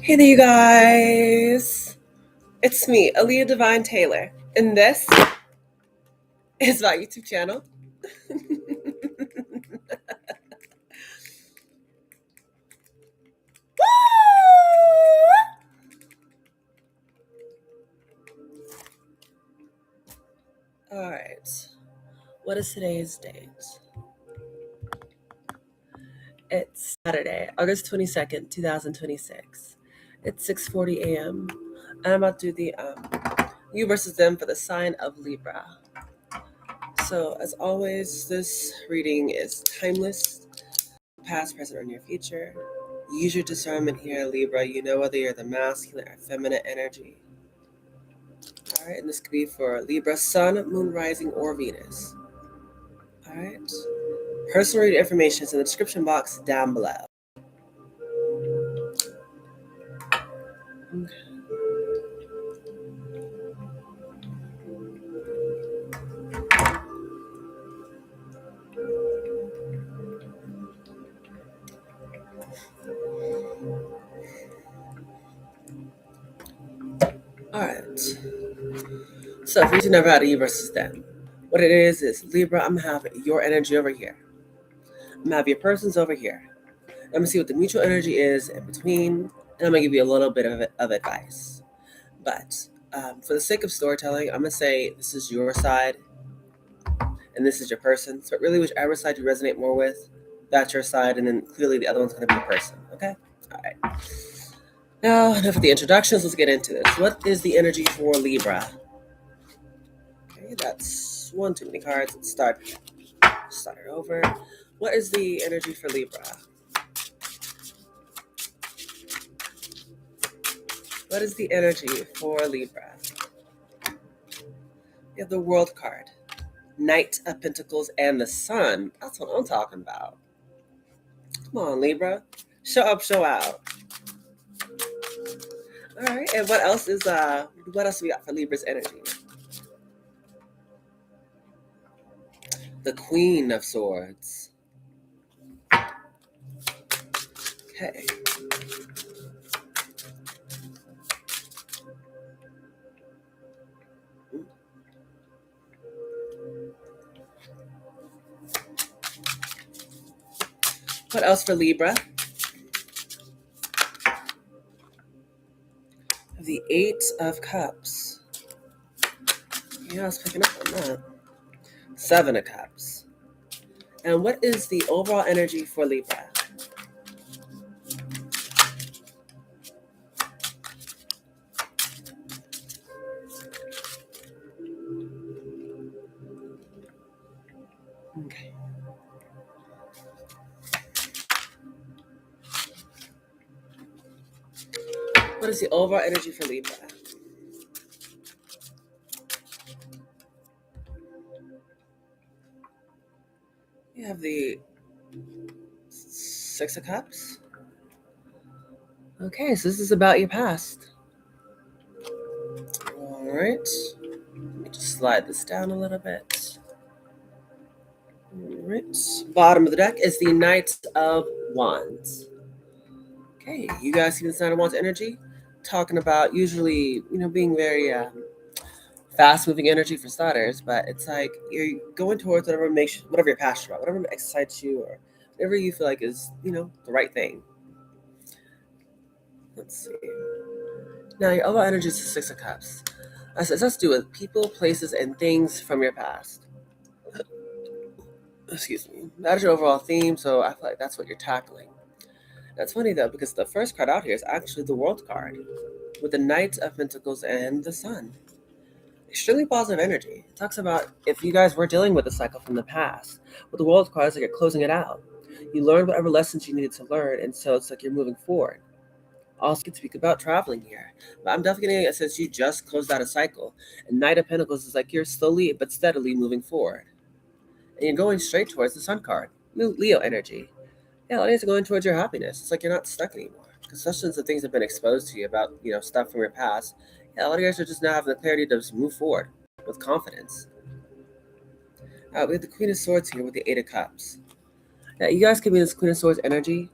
Hey there, you guys. It's me, Aaliyah Divine Taylor, and this is my YouTube channel. All right. What is today's date? It's Saturday, August 22nd, 2026. It's 6:40 a.m. And I'm about to do the you versus them for the sign of Libra. So, as always, this reading is timeless, past, present, or near future. Use your discernment here, Libra. You know whether you're the masculine or feminine energy. All right, and this could be for Libra, Sun, Moon, Rising, or Venus. All right. Personal read information is in the description box down below. Okay. All right. So, for you to know about you versus them, what it is Libra, I'm gonna have your energy over here. I'm gonna have your person's over here. I'm gonna see what the mutual energy is in between, and I'm gonna give you a little bit of advice. But for the sake of storytelling, I'm gonna say this is your side and this is your person. So really, whichever side you resonate more with, that's your side, and then clearly the other one's gonna be your person. Okay. All right. Now, enough of the introductions. Let's get into this. What is the energy for Libra? Okay, that's one too many cards. Let's start it over. What is the energy for Libra? What is the energy for Libra? You have the World card, Knight of Pentacles, and the Sun. That's what I'm talking about. Come on, Libra. Show up, show out. All right, and what else we got for Libra's energy? The Queen of Swords. Okay. What else for Libra? The Eight of Cups. Yeah, I was picking up on that. Seven of Cups. And what is the overall energy for Libra? Okay. What is the overall energy for Libra? You have the Six of Cups. Okay, so this is about your past. All right. Let me just slide this down a little bit. All right. Bottom of the deck is the Knight of Wands. Okay, you guys see the Knight of Wands energy? Talking about usually, being very fast-moving energy for starters, but it's like you're going towards whatever you're passionate about, whatever excites you, or whatever you feel like is, the right thing. Let's see. Now, your overall energy is the Six of Cups. It has to do with people, places, and things from your past. Excuse me. That is your overall theme, so I feel like that's what you're tackling. That's funny, though, because the first card out here is actually the World card, with the Knight of Pentacles and the Sun. Extremely positive energy. It talks about if you guys were dealing with a cycle from the past. With the World card, it's like you're closing it out. You learned whatever lessons you needed to learn, and so it's like you're moving forward. Also, can speak about traveling here, but I'm definitely getting a sense you just closed out a cycle. And Knight of Pentacles is like you're slowly but steadily moving forward, and you're going straight towards the Sun card, Leo energy. Yeah, a lot of you are going towards your happiness. It's like you're not stuck anymore, because especially since the things have been exposed to you about stuff from your past. Yeah, a lot of you guys are just now having the clarity to just move forward with confidence. We have the Queen of Swords here with the Eight of Cups. Yeah, you guys could be this Queen of Swords energy.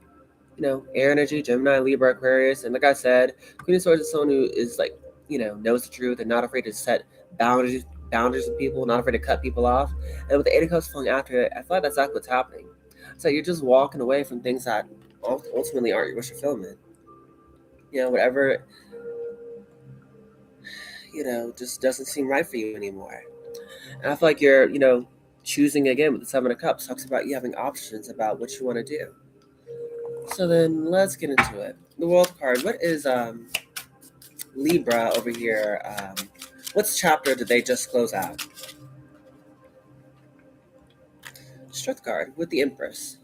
air energy, Gemini, Libra, Aquarius. And like I said, Queen of Swords is someone who is like, knows the truth and not afraid to set boundaries with people, not afraid to cut people off. And with the Eight of Cups falling after it, I feel like that's exactly what's happening. So you're just walking away from things that ultimately aren't your wish fulfillment. Whatever, just doesn't seem right for you anymore. And I feel like you're, choosing again with the Seven of Cups. Talks about you having options about what you want to do. So then let's get into it. The World card. What is Libra over here? What's chapter did they just close out? Strength card with the Empress.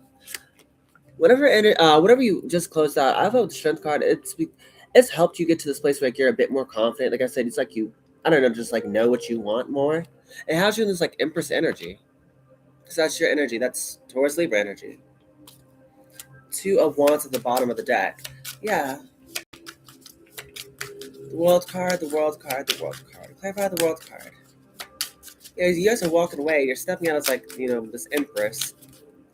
Whatever you just closed out, I thought the Strength card. It's helped you get to this place where like, you're a bit more confident. Like I said, it's like you, I don't know, just like know what you want more. It has you in this like Empress energy, because that's your energy. That's Taurus Libra energy. Two of Wands at the bottom of the deck. Yeah. The World card, the World card, the World card. Clarify the World card. Yeah, you guys are walking away. You're stepping out as like, this Empress.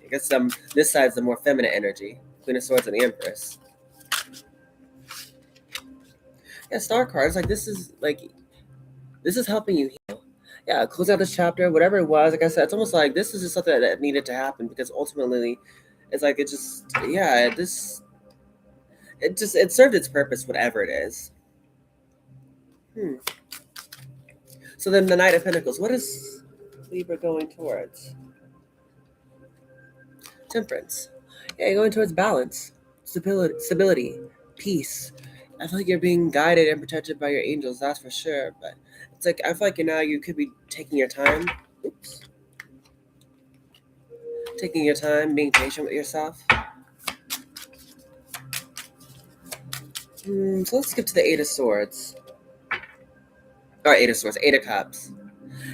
I guess this side's the more feminine energy. Queen of Swords and the Empress. Yeah, Star cards, like this is helping you heal. Yeah, close out this chapter, whatever it was, like I said, it's almost like this is just something that needed to happen because ultimately it's like it served its purpose, whatever it is. So then the Knight of Pentacles, what is Libra going towards? Temperance. Yeah, you're going towards balance, stability, peace. I feel like you're being guided and protected by your angels, that's for sure. But it's like I feel like you could be taking your time. Oops. Taking your time, being patient with yourself. So let's skip to the Eight of Swords. Or Eight of Swords, Eight of Cups.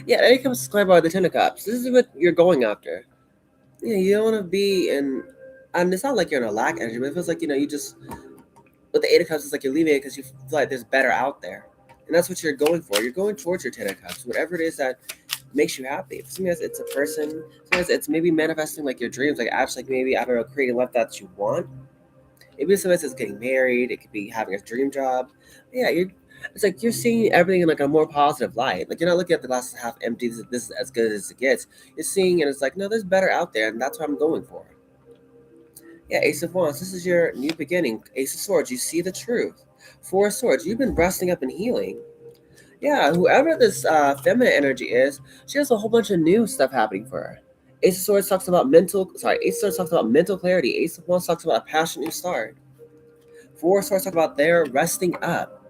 Yeah, Eight of Cups is clear by the Ten of Cups. This is what you're going after. Yeah, you don't want to be in. And it's not like you're in a lack energy, but it feels like you just with the Eight of Cups, it's like you're leaving it because you feel like there's better out there, and that's what you're going for. You're going towards your Ten of Cups, whatever it is that makes you happy. For sometimes it's a person. Sometimes it's maybe manifesting like your dreams, like actually like maybe I don't know, creating life that you want. Maybe sometimes it's getting married. It could be having a dream job. Yeah, it's like you're seeing everything in like a more positive light. Like you're not looking at the glass half empty. This is as good as it gets. You're seeing, and it's like no, there's better out there, and that's what I'm going for. Yeah, Ace of Wands. This is your new beginning. Ace of Swords. You see the truth. Four of Swords. You've been resting up and healing. Yeah, whoever this feminine energy is, she has a whole bunch of new stuff happening for her. Ace of Swords talks about Ace of Swords talks about mental clarity. Ace of Wands talks about a passionate new start. Four of Swords talk about their resting up.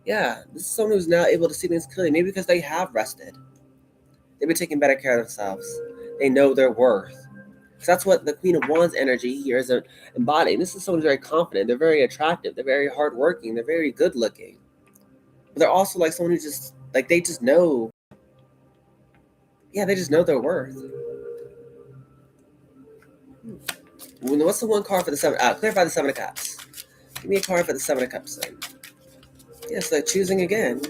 Yeah, this is someone who's now able to see things clearly. Maybe because they have rested. They've been taking better care of themselves. They know their worth. Because that's what the Queen of Wands energy here is embodying. This is someone who's very confident. They're very attractive. They're very hardworking. They're very good looking. But they're also like someone who just, like, they just know. Yeah, they just know their worth. What's the one card for the Seven? Clarify the Seven of Cups. Give me a card for the Seven of Cups then. Yeah, so choosing again.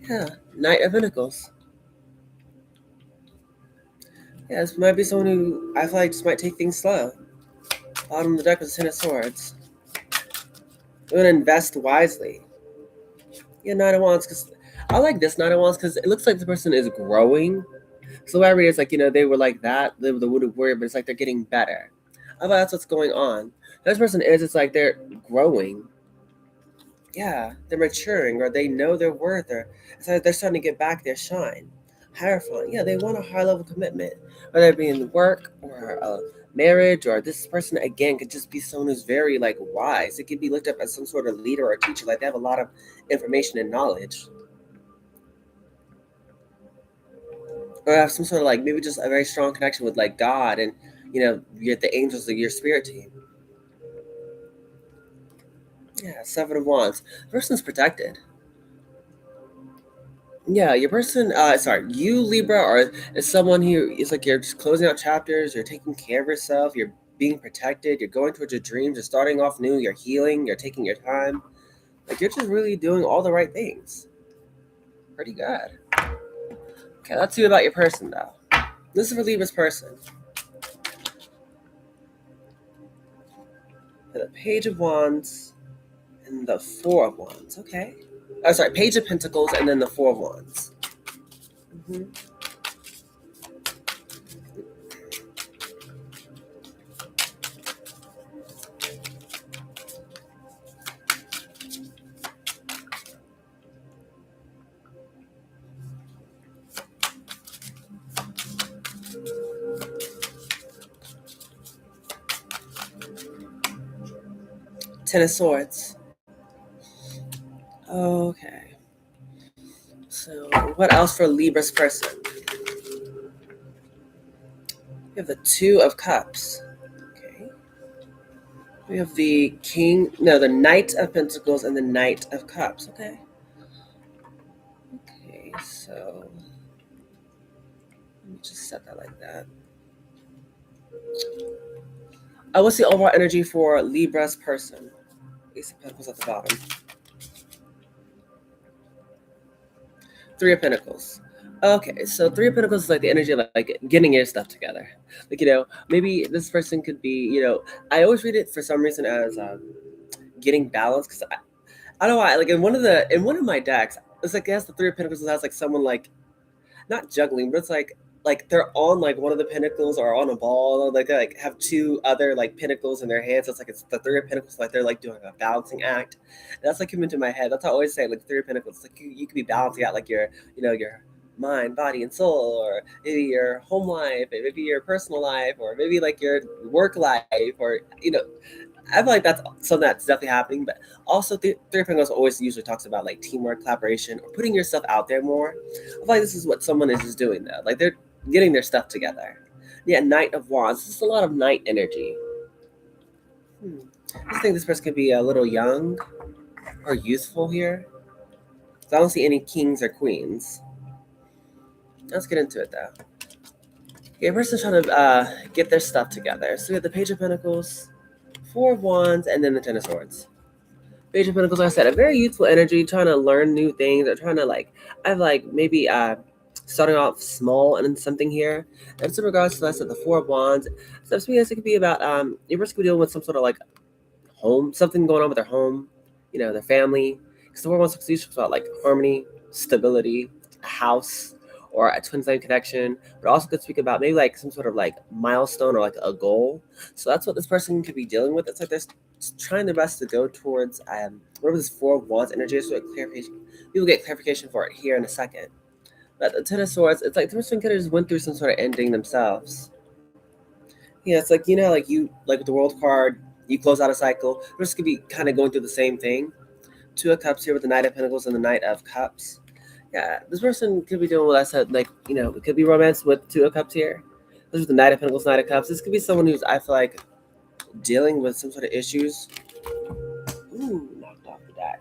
Yeah, Knight of Pentacles. Yeah, this might be someone who I feel like just might take things slow. Bottom of the deck with the Ten of Swords. We're going to invest wisely. Yeah, Nine of Wands, because I like this Nine of Wands because it looks like the person is growing. So what I read is like, they were like that, they were the wounded warrior, but it's like they're getting better. I thought that's what's going on. This person is, it's like they're growing. Yeah, they're maturing, or they know their worth, or it's like they're starting to get back their shine. Hierophant, yeah, they want a high level commitment, whether it be in work or marriage, or this person again could just be someone who's very like wise. It could be looked up as some sort of leader or teacher, like they have a lot of information and knowledge, or have some sort of like maybe just a very strong connection with like God and you're the angels of your spirit team. Yeah, Seven of Wands. The person's protected. Yeah, your person, you Libra is someone who is like you're just closing out chapters, you're taking care of yourself, you're being protected, you're going towards your dreams, you're starting off new, you're healing, you're taking your time. Like you're just really doing all the right things. Pretty good. Okay, let's see about your person though. This is for Libra's person. The Page of Wands and the Four of Wands. Okay. Oh, sorry, Page of Pentacles and then the Four of Wands. Mm-hmm. Ten of Swords. Okay. So, what else for Libra's person? We have the Two of Cups. Okay. We have the the Knight of Pentacles and the Knight of Cups. Okay. Okay, so let me just set that like that. What's the overall energy for Libra's person? Ace of Pentacles at the bottom. Three of Pentacles. Okay, so Three of Pentacles is like the energy of like getting your stuff together. Like, maybe this person could be, I always read it for some reason as getting balance, because I don't know why. Like in one of my decks, it's like it has the Three of Pentacles. It has like someone like not juggling, but it's like they're on like one of the pinnacles or on a ball, or like have two other like pinnacles in their hands. So it's the Three of Pentacles, like they're like doing a balancing act. And that's like came into my head. That's how I always say, like Three of Pentacles. Like you could be balancing out like your mind, body, and soul, or maybe your home life, and maybe your personal life, or maybe like your work life, or I feel like that's something that's definitely happening. But also, Three of Pentacles always usually talks about like teamwork, collaboration, or putting yourself out there more. I feel like this is what someone is doing though. Like they're getting their stuff together. Yeah, Knight of Wands. This is a lot of Knight energy. I think this person could be a little young or youthful here. I don't see any kings or queens. Let's get into it though. Okay, person's trying to get their stuff together. So we have the Page of Pentacles, Four of Wands, and then the Ten of Swords. Page of Pentacles, like I said, a very youthful energy, trying to learn new things, or trying to I've maybe starting off small and something here. And in regards to that, the Four of Wands, so it could be about your person could be dealing with some sort of like home, something going on with their home, their family. Because the Four of Wands talks about like harmony, stability, a house, or a twin flame connection, but also could speak about maybe like some sort of like milestone or like a goal. So that's what this person could be dealing with. It's like they're trying their best to go towards whatever this Four of Wands energy is. So clarification, we will get clarification for it here in a second. But the Ten of Swords, it's like the person could have just went through some sort of ending themselves. Yeah, it's like like you like with the World card, you close out a cycle. This could be kind of going through the same thing. Two of Cups here with the Knight of Pentacles and the Knight of Cups. Yeah, this person could be doing what I said, it could be romance with Two of Cups here. This is the Knight of Pentacles, Knight of Cups. This could be someone who's, I feel like, dealing with some sort of issues. Ooh, knocked off the deck.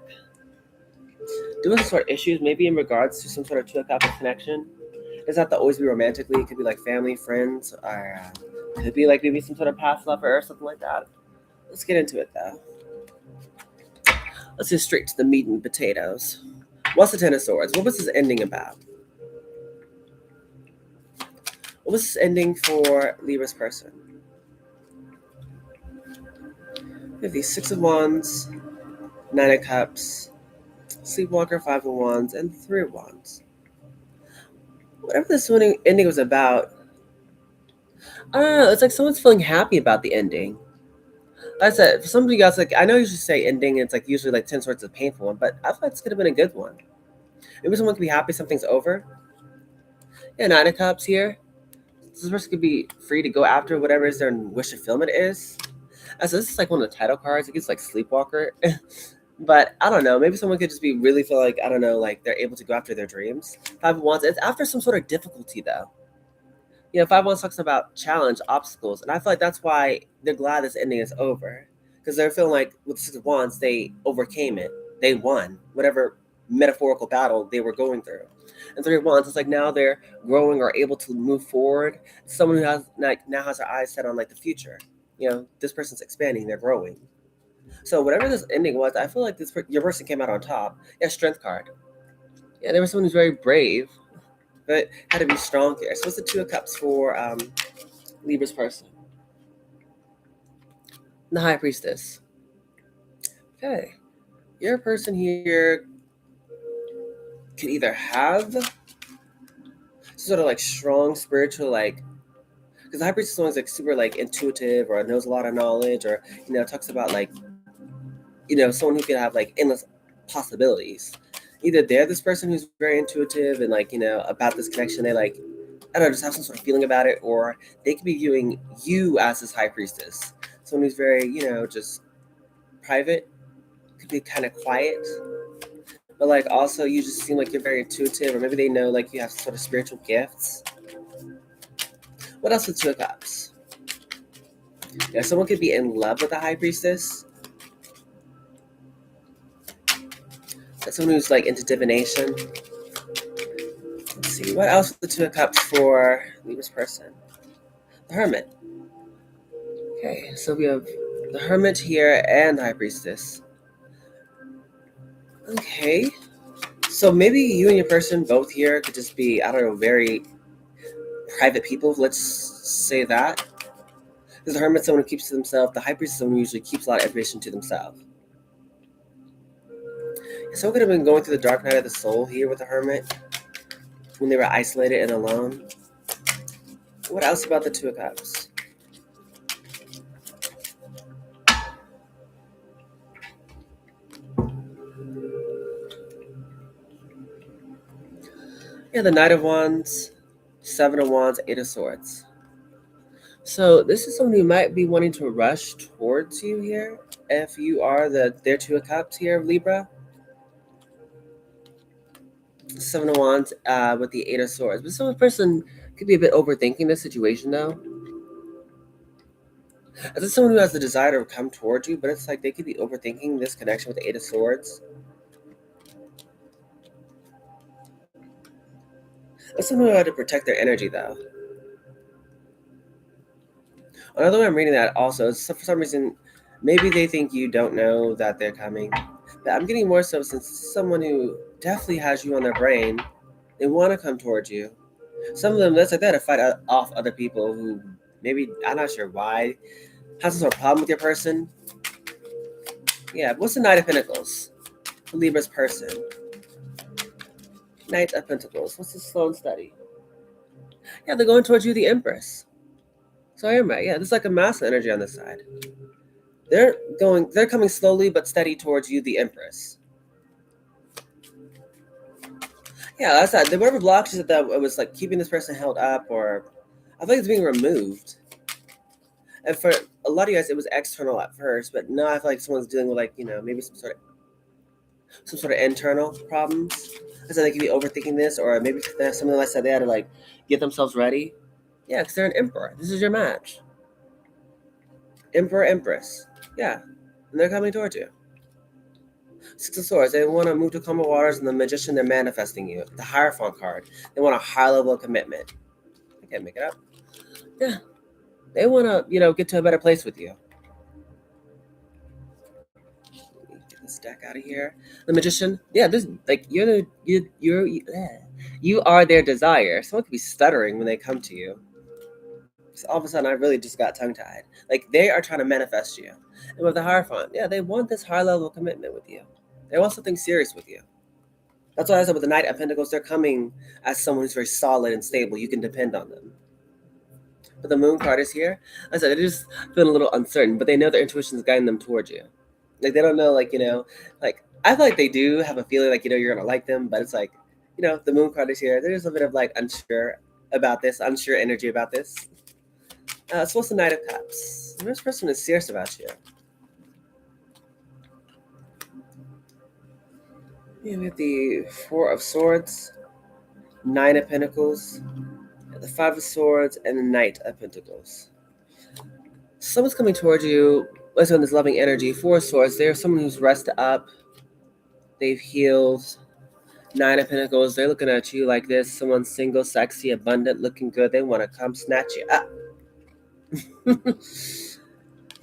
Doing some sort of issues, maybe in regards to some sort of Two of Cups connection. It doesn't have to always be romantically. It could be like family, friends, or could be like maybe some sort of past lover or something like that. Let's get into it though. Let's get straight to the meat and potatoes. What's the Ten of Swords? What was this ending about? What was this ending for Libra's person? We have the Six of Wands, Nine of Cups, Sleepwalker, Five of Wands, and Three of Wands. Whatever this ending was about, I don't know. It's like someone's feeling happy about the ending. Like I said, for some of you guys, I know you should say ending, it's like usually like 10 Swords is a painful one, but I thought this could have been a good one. Maybe someone could be happy something's over. Yeah, Nine of Cups here. This person could be free to go after whatever is their wish fulfillment is. So this is like one of the title cards. It gets like Sleepwalker. But I don't know. Maybe someone could just be really feel like, I don't know, like they're able to go after their dreams. Five of Wands. It's after some sort of difficulty though. Five of Wands talks about challenge, obstacles. And I feel like that's why they're glad this ending is over. Because they're feeling like with Six of Wands, they overcame it. They won whatever metaphorical battle they were going through. And Three of Wands, it's like now they're growing or able to move forward. Someone who has now has their eyes set on like the future. This person's expanding, they're growing. So whatever this ending was, I feel like your person came out on top. Yeah, Strength card. Yeah, there was someone who's very brave. but had to be strong here. So what's the Two of Cups for Libra's person? The High Priestess. Okay. Your person here can either have sort of like strong spiritual, like, because the High Priestess is always like super like intuitive or knows a lot of knowledge, or talks about like someone who can have like endless possibilities. Either they're this person who's very intuitive and like about this connection, they like, I don't know, just have some sort of feeling about it, or they could be viewing you as this High Priestess, someone who's very just private, could be kind of quiet, but like also you just seem like you're very intuitive, or maybe they know like you have sort of spiritual gifts. What else with Two of Cups? Yeah, someone could be in love with the High Priestess. That's someone who's like into divination. Let's see, what else with the Two of Cups for Libra's person? The Hermit. Okay, so we have the Hermit here and the High Priestess. Okay, so maybe you and your person both here could just be, I don't know, very private people. Let's say that. Because the Hermit's someone who keeps to themselves. The High Priestess is someone who usually keeps a lot of information to themselves. Someone could have been going through the dark night of the soul here with the Hermit when they were isolated and alone. What else about the Two of Cups? Yeah, the Knight of Wands, Seven of Wands, Eight of Swords. So this is someone who might be wanting to rush towards you here. If you are their Two of Cups here, Libra. Seven of Wands with the Eight of Swords. But some person could be a bit overthinking this situation though. As someone who has the desire to come towards you, but it's like they could be overthinking this connection with the Eight of Swords. That's someone who had to protect their energy though. Another way I'm reading that also is for some reason, maybe they think you don't know that they're coming. But I'm getting more so since someone who definitely has you on their brain, they want to come towards you. Some of them, that's like that, to fight off other people who maybe, I'm not sure why, have some sort of problem with your person. Yeah, what's the Knight of Pentacles for Libra's person? Knight of Pentacles. What's the slow and steady? Yeah, they're going towards you, the Empress. So I am right. Yeah, there's like a mass energy on this side. They're coming slowly but steady towards you, the Empress. Yeah, that's that. Whatever blocks that was like keeping this person held up, or I think it's being removed. And for a lot of you guys, it was external at first, but now I feel like someone's dealing with like maybe some sort of internal problems. So they could be overthinking this, or maybe something like that they had to like get themselves ready. Yeah, because they're an emperor. This is your match. Emperor, Empress. Yeah, and they're coming towards you. Six of Swords. They want to move to calmer waters, and the Magician, they're manifesting you. The Hierophant card. They want a high level of commitment. I can't make it up. Yeah, they want to get to a better place with you. Get this deck out of here. The Magician. Yeah, this like you are their desire. Someone could be stuttering when they come to you. So all of a sudden, I really just got tongue-tied. Like, they are trying to manifest you. And with the Hierophant, yeah, they want this high level of commitment with you. They want something serious with you. That's why I said with the Knight of Pentacles, they're coming as someone who's very solid and stable. You can depend on them. But the Moon card is here. I said, they're just feeling a little uncertain, but they know their intuition is guiding them towards you. Like, they don't know, like, like, I feel like they do have a feeling like, you're going to like them, but it's like, the Moon card is here. There's a bit of, like, unsure energy about this. So what's the Knight of Cups? This person is serious about you. Yeah, we have the Four of Swords, Nine of Pentacles, the Five of Swords, and the Knight of Pentacles. Someone's coming towards you, let's say, in this loving energy. Four of Swords, they're someone who's rested up, they've healed. Nine of Pentacles, they're looking at you like this. Someone single, sexy, abundant, looking good. They want to come snatch you up.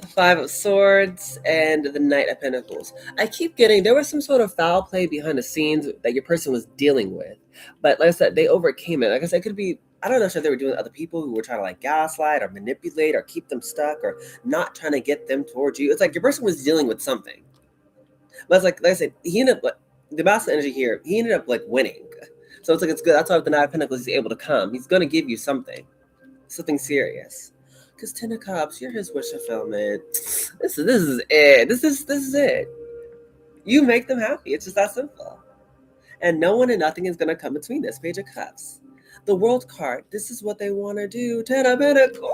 Five of Swords and the Knight of Pentacles. I keep getting there was some sort of foul play behind the scenes that your person was dealing with, but like I said, they overcame it. Like I said, it could be I don't know if they were doing other people who were trying to like gaslight or manipulate or keep them stuck or not trying to get them towards you. It's like your person was dealing with something, but it's like I said, he ended up like the master energy here. He ended up like winning, so it's like it's good. That's why with the Knight of Pentacles, he's able to come. He's going to give you something serious. Because Ten of Cups, you're his wish fulfillment. This is it. This is it. You make them happy. It's just that simple. And no one and nothing is gonna come between this. Page of Cups. The World card. This is what they want to do. Ten of Pentacles.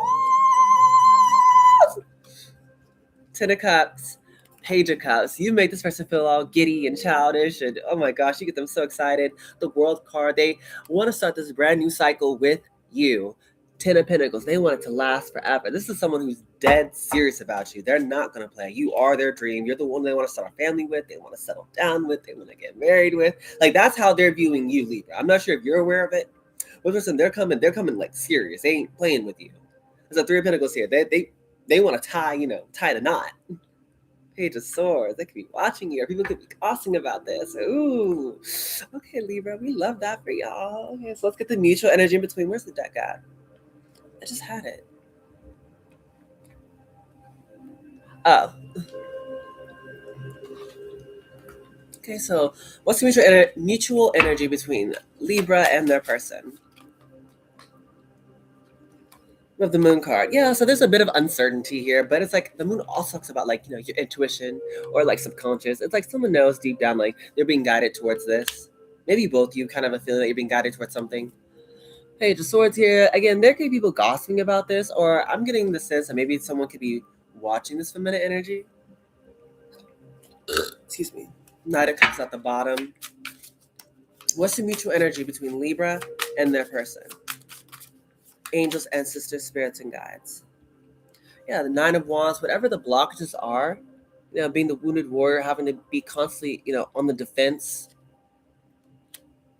Ten of Cups. Page of Cups. You make this person feel all giddy and childish, and oh my gosh, you get them so excited. The World card. They want to start this brand new cycle with you. Ten of Pentacles. They want it to last forever. This is someone who's dead serious about you. They're not going to play. You are their dream. You're the one they want to start a family with. They want to settle down with. They want to get married with. Like, that's how they're viewing you, Libra. I'm not sure if you're aware of it. But listen, they're coming like serious. They ain't playing with you. There's a Three of Pentacles here. They want to tie the knot. Page of Swords. They could be watching you, or people could be gossiping about this. Ooh. Okay, Libra. We love that for y'all. Okay, so let's get the mutual energy in between. Where's the deck at? I just had it. Oh. Okay, so what's the mutual energy between Libra and their person? We have the Moon card. Yeah, so there's a bit of uncertainty here, but it's like the Moon also talks about like, your intuition or like subconscious. It's like someone knows deep down like they're being guided towards this. Maybe both you kind of a feeling that you're being guided towards something. Page of Swords here. Again, there could be people gossiping about this, or I'm getting the sense that maybe someone could be watching this feminine energy. Excuse me. Knight of Cups at the bottom. What's the mutual energy between Libra and their person? Angels, ancestors, spirits, and guides. Yeah, the Nine of Wands, whatever the blockages are, being the wounded warrior, having to be constantly, on the defense.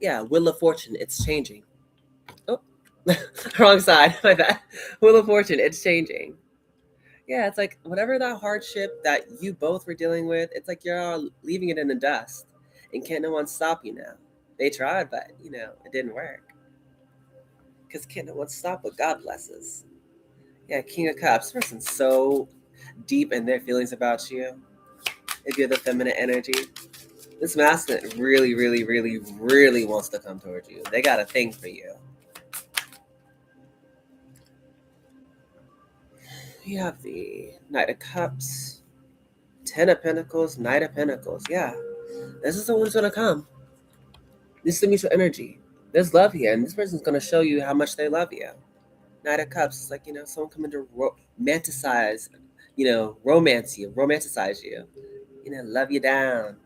Yeah, Wheel of Fortune, it's changing. Oh, wrong side. My bad. Wheel of Fortune, it's changing. Yeah, it's like whatever that hardship that you both were dealing with, it's like you're all leaving it in the dust. And can't no one stop you now. They tried, but, it didn't work. Because can't no one stop what God blesses. Yeah, King of Cups. This person's so deep in their feelings about you. If you're the feminine energy. This masculine really, really, really, really wants to come towards you. They got a thing for you. You have the Knight of Cups, Ten of Pentacles, Knight of Pentacles. Yeah, this is the one who's going to come. This is the mutual energy. There's love here, and this person's going to show you how much they love you. Knight of Cups is like, someone coming to romanticize, romanticize you. Love you down.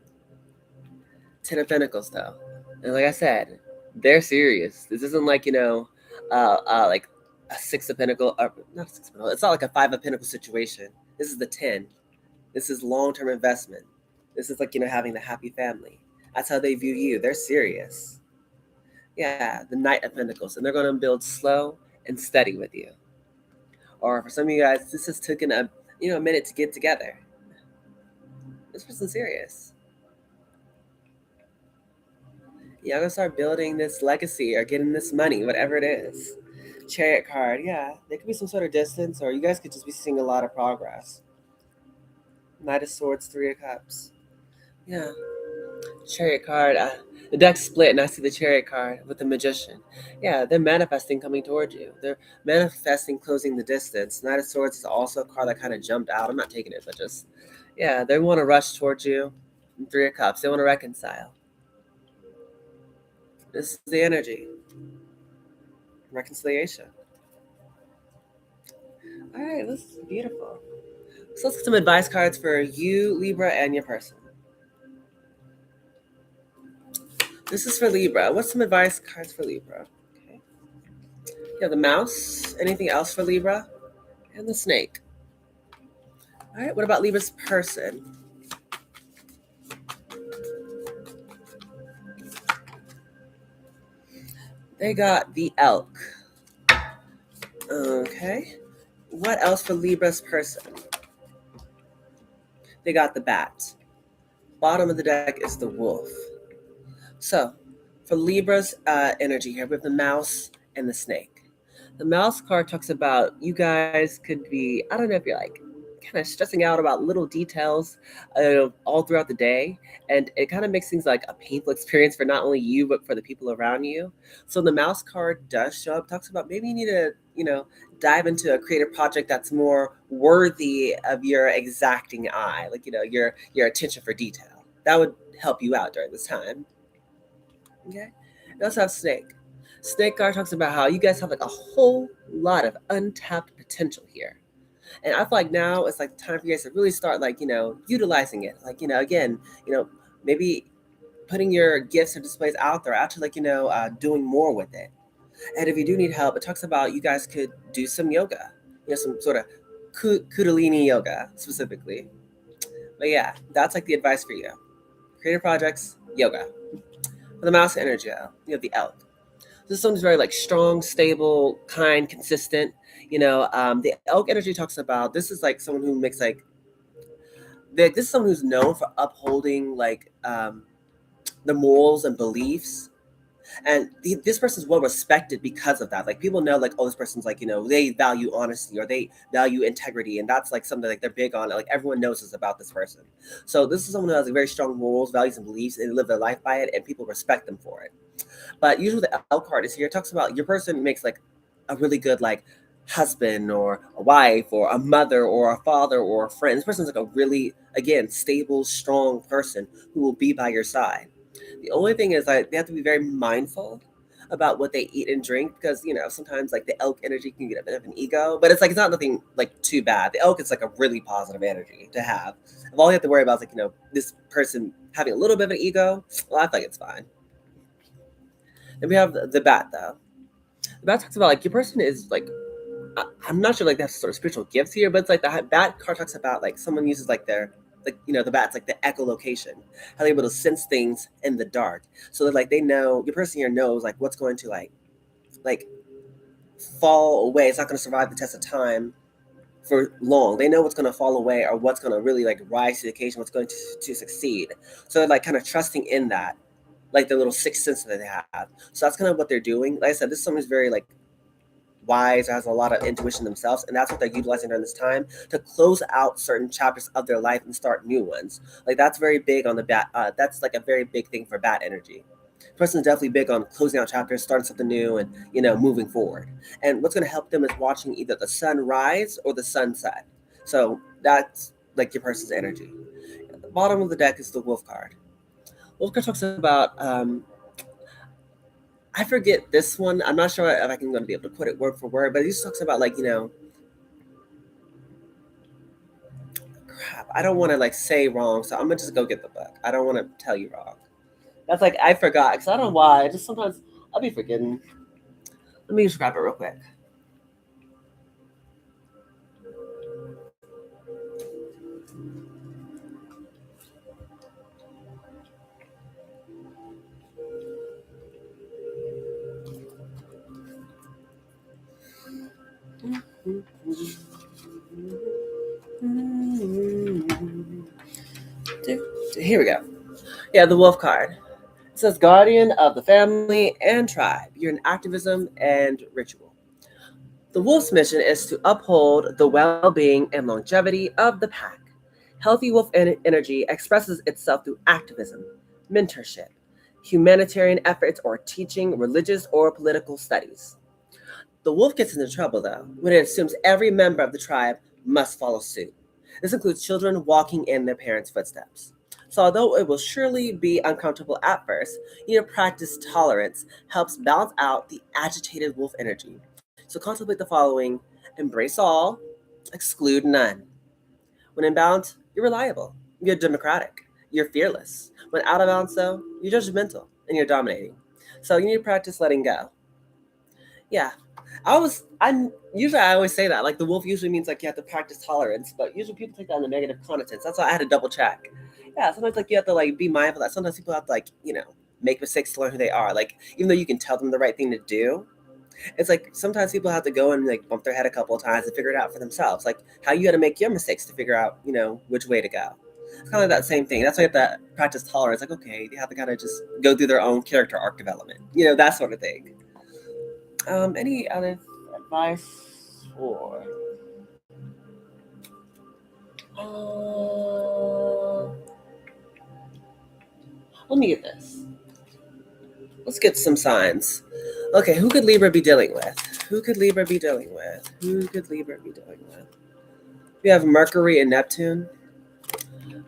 Ten of Pentacles, though. And like I said, they're serious. This isn't like, like a Six of Pentacles, not a Six of Pentacles. It's not like a Five of Pentacles situation. This is the 10. This is long-term investment. This is like, having the happy family. That's how they view you. They're serious. Yeah, the Knight of Pentacles. And they're going to build slow and steady with you. Or for some of you guys, this has taken a minute to get together. This person's serious. Y'all gonna start building this legacy or getting this money, whatever it is. Chariot card, yeah. There could be some sort of distance, or you guys could just be seeing a lot of progress. Knight of Swords, Three of Cups. Yeah. Chariot card. The deck's split, and I see the Chariot card with the Magician. Yeah, they're manifesting coming towards you. They're manifesting closing the distance. Knight of Swords is also a card that kind of jumped out. I'm not taking it, but just, yeah, they want to rush towards you. And Three of Cups. They want to reconcile. This is the energy. Reconciliation. All right, this is beautiful. So let's get some advice cards for you, Libra, and your person. This is for Libra. What's some advice cards for Libra? Okay. You have the mouse. Anything else for Libra? And the snake. All right, what about Libra's person? They got the elk. Okay. What else for Libra's person? they got the bat. Bottom of the deck is the wolf. So, for Libra's energy here, we have the mouse and the snake. The mouse card talks about you guys could be, I don't know if you're like kind of stressing out about little details all throughout the day. And it kind of makes things like a painful experience for not only you, but for the people around you. So the mouse card does show up, talks about maybe you need to, dive into a creative project that's more worthy of your exacting eye, like, your attention for detail. That would help you out during this time. Okay. We also have Snake. Snake card talks about how you guys have like a whole lot of untapped potential here. And I feel like now it's like time for you guys to really start like, utilizing it. Like, again, you know, maybe putting your gifts or displays out there, actually like, doing more with it. And if you do need help, it talks about you guys could do some yoga, some sort of kundalini yoga specifically. But yeah, that's like the advice for you. Creative projects, yoga. For the mouse energy, you have the elk. This is someone who's very like strong, stable, kind, consistent. The elk energy talks about this is like someone who makes like this is someone who's known for upholding like the morals and beliefs. And this person's well respected because of that. Like people know, like, oh, this person's like, they value honesty or they value integrity, and that's like something like they're big on. Like everyone knows this about this person. So this is someone who has like, very strong morals, values, and beliefs, and they live their life by it, and people respect them for it. But usually the L card is here. It talks about your person makes like a really good like husband or a wife or a mother or a father or a friend. This person's like a really, again, stable, strong person who will be by your side. The only thing is like they have to be very mindful about what they eat and drink because sometimes like the elk energy can get a bit of an ego, but it's not nothing like too bad. The elk is like a really positive energy to have. If all you have to worry about is like this person having a little bit of an ego, well, I think it's fine. Then we have the bat though. The bat talks about like your person is like I'm not sure like they have sort of spiritual gifts here, but it's like the bat card talks about like someone uses like their like the bat's like the echolocation, how they're able to sense things in the dark. So that like they know your person here knows like what's going to like fall away. It's not going to survive the test of time for long. They know what's going to fall away or what's going to really like rise to the occasion, what's going to succeed. So they're like kind of trusting in that, like the little sixth sense that they have. So that's kind of what they're doing. Like I said, this is someone who's very like wise or has a lot of intuition themselves, and that's what they're utilizing during this time to close out certain chapters of their life and start new ones. Like that's very big on the bat. That's like a very big thing for bat energy. The person's definitely big on closing out chapters, starting something new, and moving forward. And what's going to help them is watching either the sun rise or the sunset. So that's like your person's energy. At the bottom of the deck is the wolf card. Wolf card talks about I forget this one. I'm not sure if I'm going to be able to quote it word for word, but he just talks about like crap. I don't want to like say wrong, so I'm gonna just go get the book. I don't want to tell you wrong. That's like I forgot because I don't know why. I just sometimes I'll be forgetting. Let me just grab it real quick. Here we go. Yeah, the wolf card. It says guardian of the family and tribe. You're in activism and ritual. The wolf's mission is to uphold the well-being and longevity of the pack. Healthy wolf energy expresses itself through activism, mentorship, humanitarian efforts, or teaching religious or political studies. The wolf gets into trouble, though, when it assumes every member of the tribe must follow suit. This includes children walking in their parents' footsteps. So, although it will surely be uncomfortable at first, you need to practice tolerance helps balance out the agitated wolf energy. So, contemplate the following: embrace all, exclude none. When in balance, you're reliable, you're democratic, you're fearless. When out of balance, though, you're judgmental and you're dominating. So, you need to practice letting go. Yeah. I always say that. Like the wolf usually means like you have to practice tolerance, but usually people take that in the negative connotation. That's why I had to double check. Yeah, sometimes like you have to like be mindful that sometimes people have to like, make mistakes to learn who they are. Like even though you can tell them the right thing to do, it's like sometimes people have to go and like bump their head a couple of times and figure it out for themselves. Like how you got to make your mistakes to figure out, which way to go. It's kind of that same thing. That's why you have to practice tolerance. Like, okay, they have to kind of just go through their own character arc development. That sort of thing. Any other advice for? Uh, Let me get this. Let's get some signs. Okay, who could Libra be dealing with? Who could Libra be dealing with? Who could Libra be dealing with? We have Mercury and Neptune.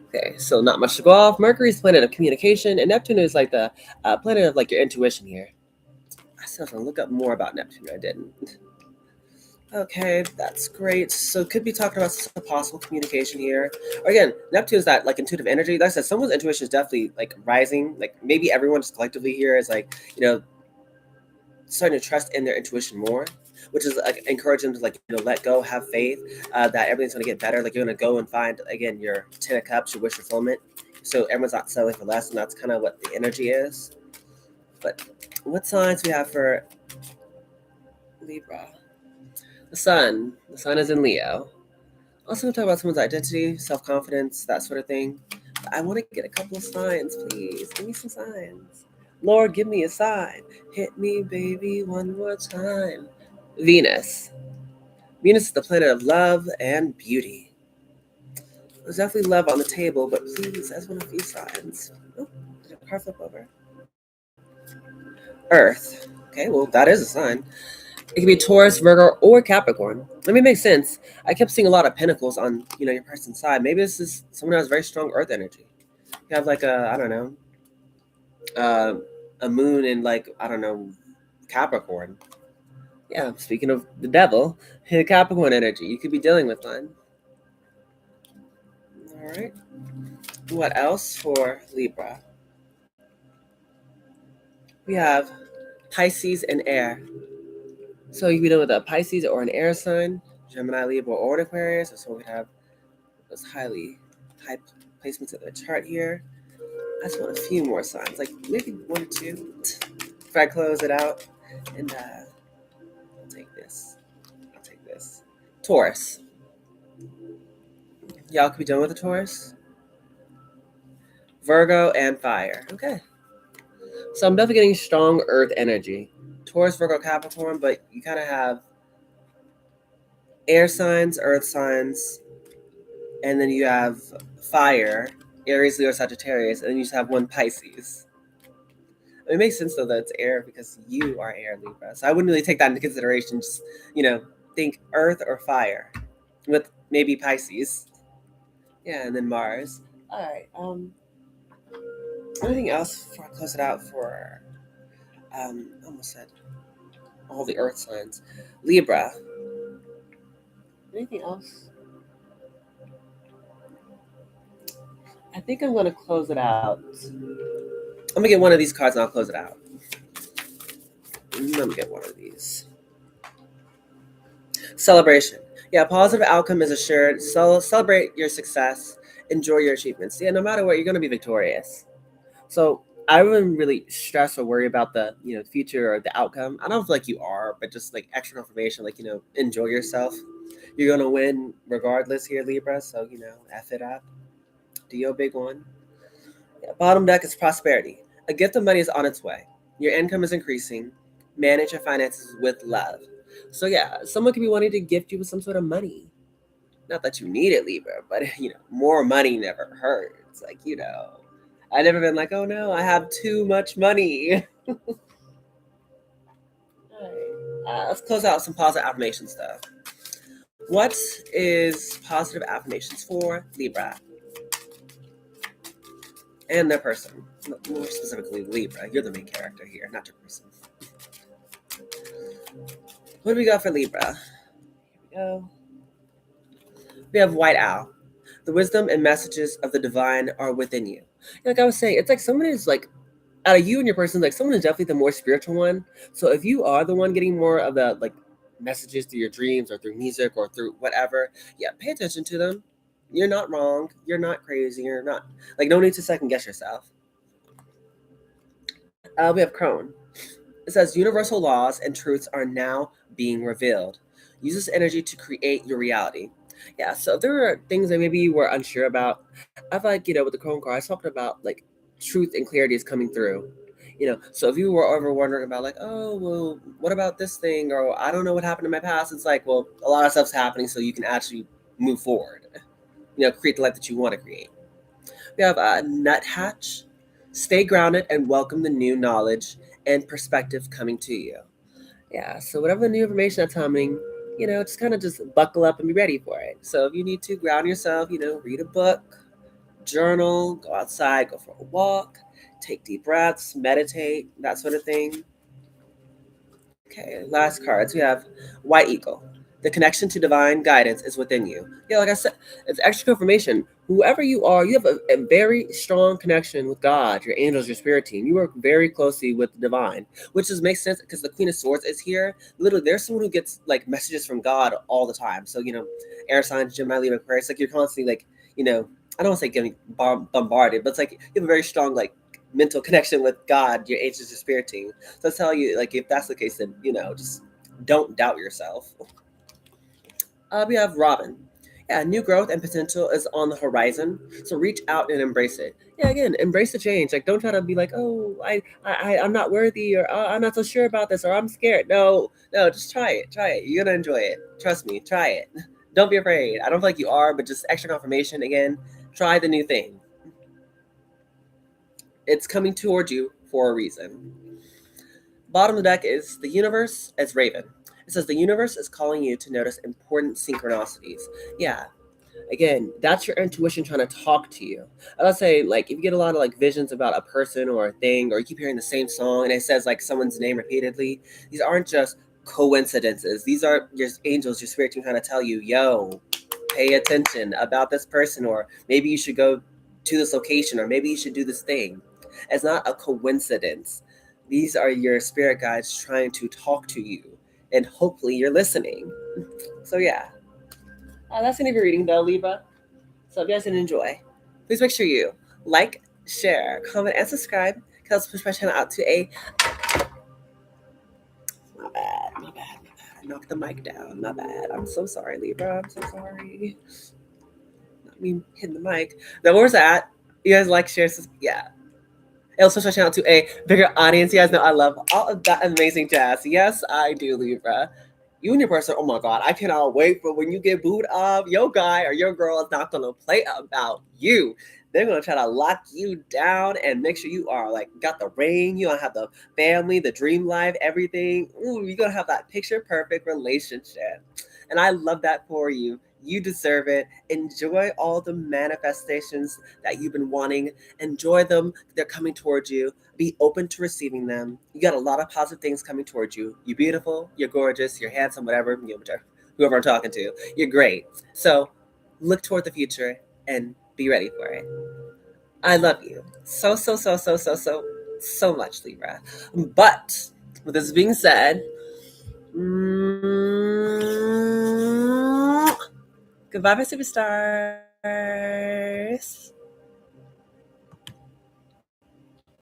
Okay, so not much to go off. Mercury is planet of communication, and Neptune is like the planet of like your intuition here. I still have to look up more about Neptune. I didn't. Okay, that's great. So could be talking about some possible communication here. Or again, Neptune is that like intuitive energy. Like I said, someone's intuition is definitely like rising. Like maybe everyone just collectively here is like, starting to trust in their intuition more, which is like encourage them to like let go, have faith that everything's going to get better. Like you're going to go and find again your 10 of Cups, your wish fulfillment. So everyone's not settling for less, and that's kind of what the energy is. But what signs we have for Libra? The sun. The sun is in Leo. Also, we'll talk about someone's identity, self-confidence, that sort of thing. But I want to get a couple of signs, please. Give me some signs. Lord, give me a sign. Hit me, baby, one more time. Venus. Venus is the planet of love and beauty. There's definitely love on the table, but please, I just want a few signs. Oh, did a car flip over? Earth. Okay, well, that is a sign. It can be Taurus, Virgo, or Capricorn. Let me make sense. I kept seeing a lot of pentacles on, your person's side. Maybe this is someone who has very strong earth energy. You have like I don't know, uh, a moon in like, I don't know, Capricorn. Yeah, speaking of the devil, Capricorn energy. You could be dealing with one. All right. What else for Libra? We have Pisces and air. So you can be dealing with a Pisces or an air sign, Gemini, Libra, or an Aquarius. So we have those high placements of the chart here. I just want a few more signs, like maybe one or two. If I close it out, and I'll take this. I'll take this. Taurus. Y'all could be done with the Taurus. Virgo and fire. Okay. So I'm definitely getting strong earth energy. Taurus, Virgo, Capricorn, but you kind of have air signs, earth signs, and then you have fire, Aries, Leo, Sagittarius, and then you just have one Pisces. It makes sense though that it's air because you are air, Libra. So I wouldn't really take that into consideration. Just think earth or fire, with maybe Pisces. Yeah, and then Mars. All right. Anything else before I close it out for? I almost said all the earth signs. Libra. Anything else? I think I'm going to close it out. I'm going to get one of these cards and I'll close it out. Let me get one of these. Celebration. Yeah, positive outcome is assured. So celebrate your success. Enjoy your achievements. Yeah, no matter what, you're going to be victorious. So I wouldn't really stress or worry about the future or the outcome. I don't feel like you are, but just like extra information, like enjoy yourself. You're gonna win regardless here, Libra. So f it up. Do your big one. Yeah, bottom deck is prosperity. A gift of money is on its way. Your income is increasing. Manage your finances with love. So yeah, someone could be wanting to gift you with some sort of money. Not that you need it, Libra, but more money never hurts. Like I've never been like, oh no, I have too much money. Let's close out some positive affirmation stuff. What is positive affirmations for Libra and their person? More specifically, Libra. You're the main character here, not your person. What do we got for Libra? Here we go. We have White Owl. The wisdom and messages of the divine are within you. Like I was saying, it's like someone is like, out of you and your person, like someone is definitely the more spiritual one. So if you are the one getting more of the like messages through your dreams or through music or through whatever, yeah, pay attention to them. You're not wrong. You're not crazy. You're not like no need to second guess yourself. We have Crone. It says universal laws and truths are now being revealed. Use this energy to create your reality. Yeah, so if there are things that maybe you were unsure about, I feel like, with the Chrome card, I was talking about like truth and clarity is coming through. So if you were ever wondering about like, oh, well, what about this thing? Or I don't know what happened in my past, it's like, well, a lot of stuff's happening so you can actually move forward, create the life that you want to create. We have a nuthatch. Stay grounded and welcome the new knowledge and perspective coming to you. Yeah, so whatever new information that's coming, just kind of just buckle up and be ready for it. So if you need to ground yourself, read a book, journal, go outside, go for a walk, take deep breaths, meditate, that sort of thing. Okay, last cards. We have White Eagle. The connection to divine guidance is within you. Yeah, like I said, it's extra confirmation. Whoever you are, you have a very strong connection with God, your angels, your spirit team. You work very closely with the divine, which just makes sense because the Queen of Swords is here. Literally, there's someone who gets like messages from God all the time. So, air signs, Gemini, Libra, Aquarius, like you're constantly like, I don't want to say getting bombarded, but it's like you have a very strong like mental connection with God, your angels, your spirit team. So I tell you, like, if that's the case, then just don't doubt yourself. We have Robin. Yeah, new growth and potential is on the horizon. So reach out and embrace it. Yeah, again, embrace the change. Like, don't try to be like, oh, I'm not worthy, or I'm not so sure about this, or I'm scared. No, no, just try it. Try it. You're gonna enjoy it. Trust me. Try it. Don't be afraid. I don't feel like you are, but just extra confirmation. Again, try the new thing. It's coming towards you for a reason. Bottom of the deck is the universe as Raven. It says the universe is calling you to notice important synchronicities. Yeah, again, that's your intuition trying to talk to you. Let's say, like, if you get a lot of like visions about a person or a thing, or you keep hearing the same song and it says like someone's name repeatedly, these aren't just coincidences. These are your angels, your spirit team trying to tell you, yo, pay attention about this person, or maybe you should go to this location, or maybe you should do this thing. It's not a coincidence. These are your spirit guides trying to talk to you, and hopefully you're listening. So yeah, that's the end of your reading though, Libra. So if you guys did enjoy, please make sure you like, share, comment, and subscribe. Cause push my channel out to a my bad. I knocked the mic down. My bad. I'm so sorry, Libra. I'm so sorry. Not me hitting the mic. Now where's that? You guys like, share, yeah. It'll switch my channel to a bigger audience. You guys know I love all of that amazing jazz. Yes, I do, Libra. You and your person, oh my God, I cannot wait for when you get booed up. Your guy or your girl is not gonna play about you. They're gonna try to lock you down and make sure you are like got the ring. You don't have the family, the dream life, everything. Ooh, you're gonna have that picture perfect relationship. And I love that for you. You deserve it. Enjoy all the manifestations that you've been wanting. Enjoy them. They're coming towards you. Be open to receiving them. You got a lot of positive things coming towards you. You're beautiful. You're gorgeous. You're handsome. Whatever. Whoever I'm talking to. You're great. So look toward the future and be ready for it. I love you so, so, so, so, so, so, so much, Libra. But with this being said, goodbye, my superstars.